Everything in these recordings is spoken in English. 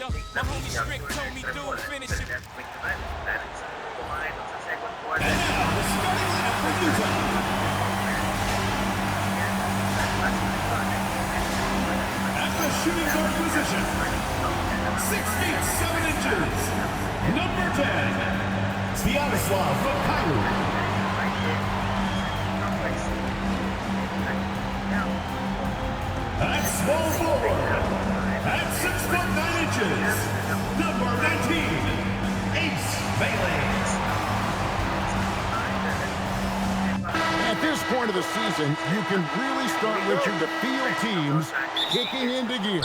though. My homie Strick told me, dude, finish it. And now, the starting lineup for Utah. At the shooting guard position, 6 feet 7 inches, number 10, Sviatoslav Mikhailuk. At small forward, at 6 foot 9 inches, number 19, Ace Bailey. At this point of the season, you can really start, Richard, to feel teams kicking into gear.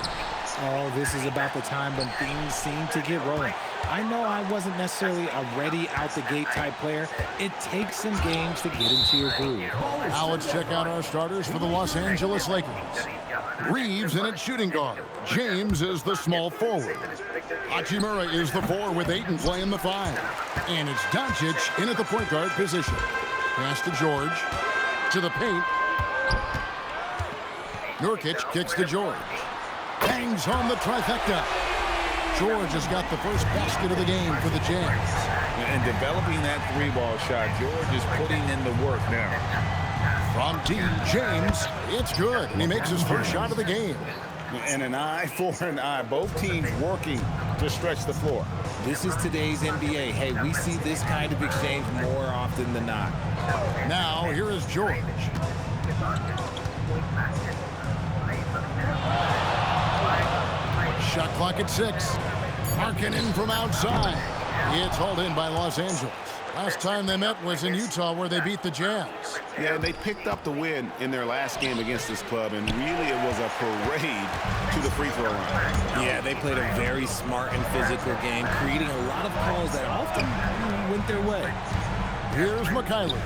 Oh, this is about the time when things seem to get rolling. I know I wasn't necessarily a ready out-the-gate type player. It takes some games to get into your groove. Now let's check out our starters for the Los Angeles Lakers. Reeves in at shooting guard. James is the small forward. Hachimura is the 4 with Ayton playing the 5. And it's Doncic in at the point guard position. Pass to George. To the paint. Nurkic kicks to George. Bangs home the trifecta. George has got the first basket of the game for the Jazz. And developing that 3-ball shot, George is putting in the work now. From Team James, it's good, and he makes his first shot of the game. And an eye for an eye. Both teams working to stretch the floor. This is today's NBA. Hey, we see this kind of exchange more often than not. Now, here is George. Shot clock at 6. Markkanen from outside. It's hauled in by Los Angeles. Last time they met was in Utah, where they beat the Jazz. Yeah, they picked up the win in their last game against this club, and really it was a parade to the free throw line. Yeah, they played a very smart and physical game, creating a lot of calls that often went their way. Here's Mikhailuk.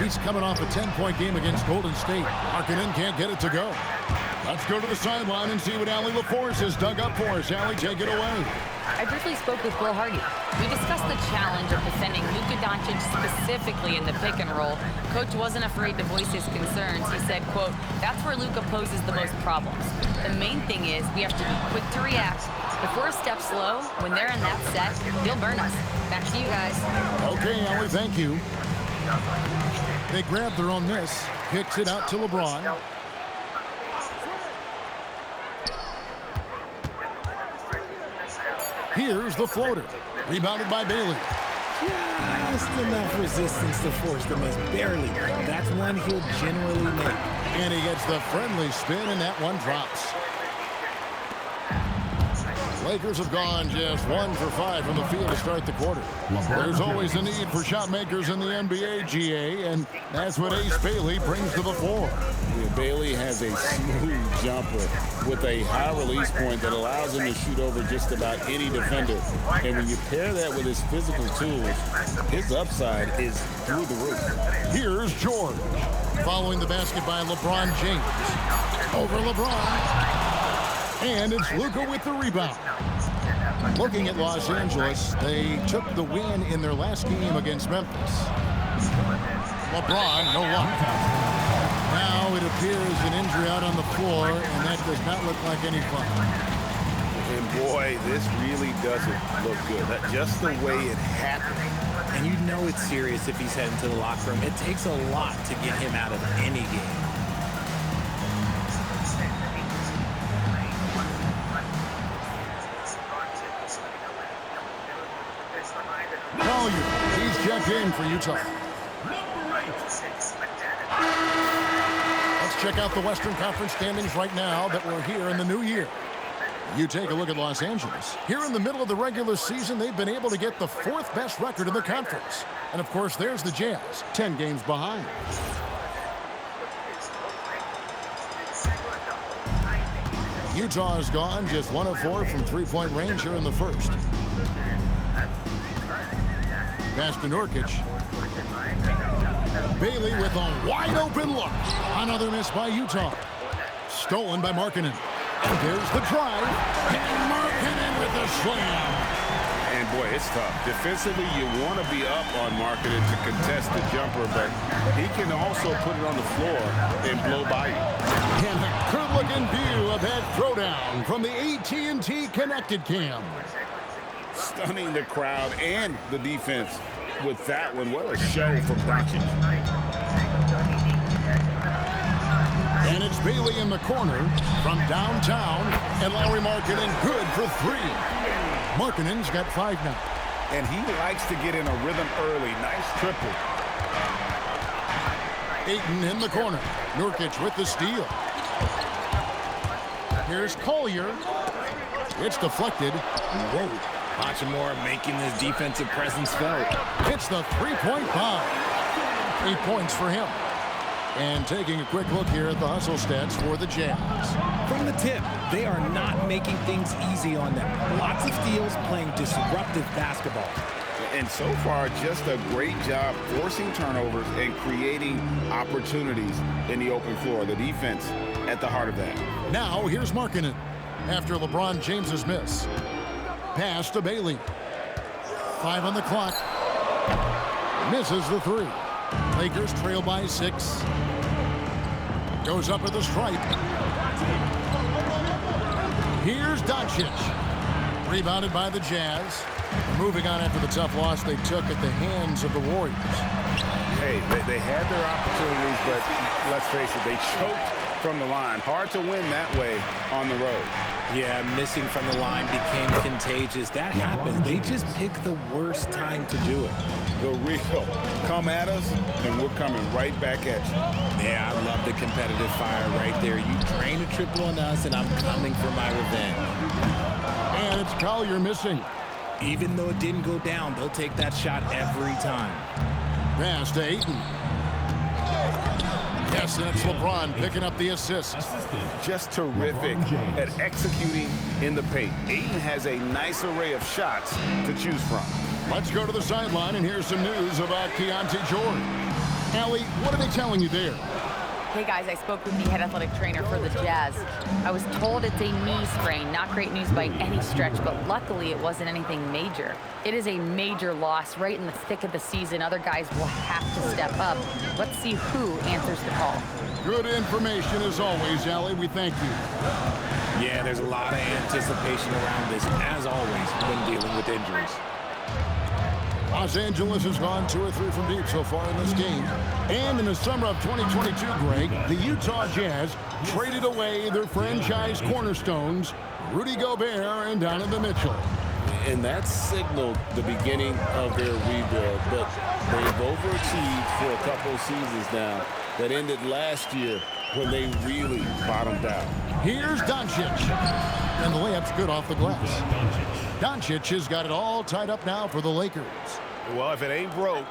He's coming off a 10-point game against Golden State. Markkanen can't get it to go. Let's go to the sideline and see what Allie LaForce has dug up for us. Allie, take it away. I briefly spoke with Will Hardy. We discussed the challenge of defending Luka Doncic specifically in the pick and roll. Coach wasn't afraid to voice his concerns. He said, quote, "That's where Luka poses the most problems. The main thing is we have to be quick to react. If we're a step slow, when they're in that set, they'll burn us." Back to you guys. Okay, Allie, thank you. They grab their own miss. Kicks it out to LeBron. Here's the floater. Rebounded by Bailey. Just enough resistance to force the miss. Barely. That's one he'll generally make. And he gets the friendly spin, and that one drops. Lakers have gone just 1 for 5 from the field to start the quarter. There's always a need for shot makers in the NBA, GA, and that's what Ace Bailey brings to the floor. Yeah, Bailey has a smooth jumper with a high release point that allows him to shoot over just about any defender. And when you pair that with his physical tools, his upside is through the roof. Here's George. Following the basket by LeBron James. Over LeBron. And it's Luka with the rebound. Looking at Los Angeles, they took the win in their last game against Memphis. LeBron, no longer. Now it appears an injury out on the floor, and that does not look like any fun. And boy, this really doesn't look good. Just the way it happened. And you know it's serious if he's heading to the locker room. It takes a lot to get him out of any game. He's checked in for Utah. Let's check out the Western Conference standings right now that we're here in the new year. You take a look at Los Angeles. Here in the middle of the regular season, they've been able to get the 4th best record in the conference. And of course, there's the Jazz, 10 games behind. Utah has gone just 1 of 4 from 3-point range here in the first. Pass to Nurkic. Bailey with a wide-open look. Another miss by Utah. Stolen by Markkanen. And there's the drive. And Markkanen with the slam. And Boy, it's tough. Defensively, you want to be up on Markkanen to contest the jumper, but he can also put it on the floor and blow by you. And a good-looking view of that throwdown from the AT&T Connected Cam. Stunning the crowd and the defense with that one. What a show from Doncic. And it's Bailey in the corner from downtown, and Lauri Markkanen good for 3. Markkanen's got 5 now. And he likes to get in a rhythm early. Nice triple. Ayton in the corner. Nurkic with the steal. Here's Collier. It's deflected. Whoa. Hachimura making his defensive presence felt. It's the three-point bomb. 8 points for him. And taking a quick look here at the hustle stats for the Jazz. From the tip, they are not making things easy on them. Lots of steals, playing disruptive basketball. And so far, just a great job forcing turnovers and creating opportunities in the open floor. The defense at the heart of that. Now, here's Markkanen after LeBron James's miss. Pass to Bailey. 5 on the clock. Misses the 3. Lakers trail by 6. Goes up at the stripe. Here's Doncic. Rebounded by the Jazz. Moving on after the tough loss they took at the hands of the Warriors. Hey, they had their opportunities, but let's face it, they choked from the line. Hard to win that way on the road. Yeah, missing from the line became contagious. That happens. They just pick the worst time to do it. The real come at us, and we're coming right back at you. Yeah, I love the competitive fire right there. You drain a triple on us, and I'm coming for my revenge. And it's Collier missing. Even though it didn't go down, they'll take that shot every time. Pass to Ayton. Yes, and it's LeBron picking up the assist. Just terrific at executing in the paint. Ayton has a nice array of shots to choose from. Let's go to the sideline, and here's some news about Keontae George. Allie, what are they telling you there? Hey guys, I spoke with the head athletic trainer for the Jazz. I was told it's a knee sprain, not great news by any stretch, but luckily it wasn't anything major. It is a major loss right in the thick of the season. Other guys will have to step up. Let's see who answers the call. Good information as always, Allie. We thank you. Yeah, there's a lot of anticipation around this, as always, when dealing with injuries. Los Angeles has gone 2 or 3 from deep so far in this game. And in the summer of 2022, Greg, the Utah Jazz traded away their franchise cornerstones, Rudy Gobert and Donovan Mitchell. And that signaled the beginning of their rebuild, but they've overachieved for a couple of seasons now that ended last year when they really bottomed out. Here's Doncic. And the layup's good off the glass. Doncic has got it all tied up now for the Lakers. Well, if it ain't broke,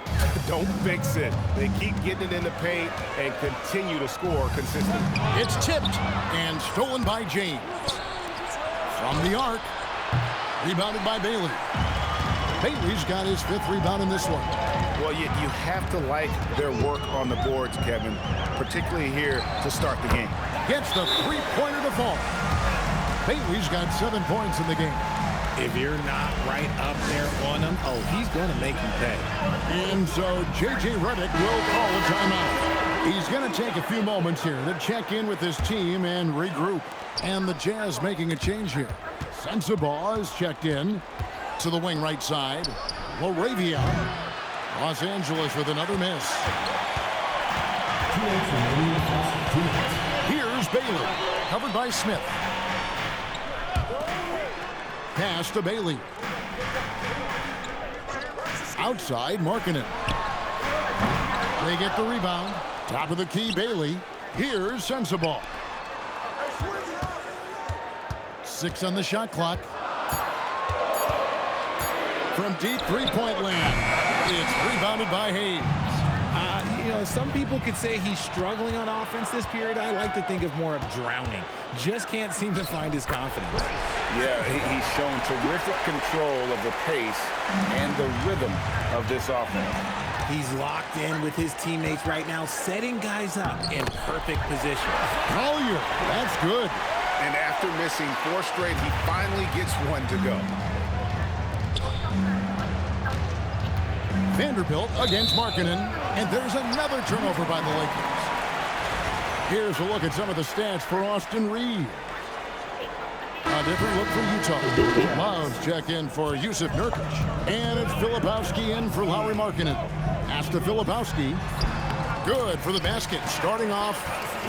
don't fix it. They keep getting it in the paint and continue to score consistently. It's tipped and stolen by James. From the arc. Rebounded by Bailey. Bailey's got his 5th rebound in this one. Well, you have to like their work on the boards, Kevin, particularly here to start the game. Gets the three-pointer to fall. Bailey's got 7 points in the game. If you're not right up there on him, oh, he's going to make you pay. And so J.J. Redick will call a timeout. He's going to take a few moments here to check in with his team and regroup. And the Jazz making a change here. Sensabaugh is checked in to the wing right side. Laravia. Los Angeles with another miss. Here's Bailey, covered by Smith. Pass to Bailey. Outside, Markkanen. They get the rebound. Top of the key, Bailey. Here's Sensabaugh. 6 on the shot clock. From deep three-point land, it's rebounded by Hayes. You know, some people could say he's struggling on offense this period. I like to think of more of drowning. Just can't seem to find his confidence. Yeah, he's shown terrific control of the pace and the rhythm of this offense. He's locked in with his teammates right now, setting guys up in perfect position. Collier, that's good. And after missing 4 straight, he finally gets one to go. Vanderbilt against Markkanen, and there's another turnover by the Lakers. Here's a look at some of the stats for Austin Reeves. A different look for Utah. Loves check in for Yusuf Nurkic. And it's Filipowski in for Lauri Markkanen. Pass to Filipowski. Good for the basket. Starting off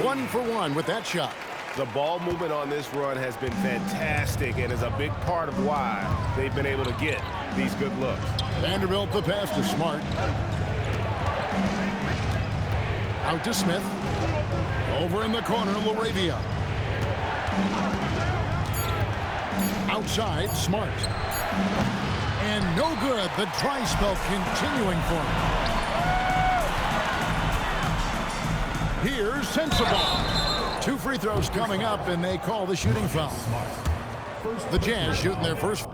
1 for 1 with that shot. The ball movement on this run has been fantastic and is a big part of why they've been able to get these good looks. Vanderbilt, the pass to Smart. Out to Smith. Over in the corner, LaRavia. Outside, Smart. And no good. The dry spell continuing for him. Here's Sensabaugh. 2 free throws coming up, and they call the shooting foul. The Jazz shooting their first.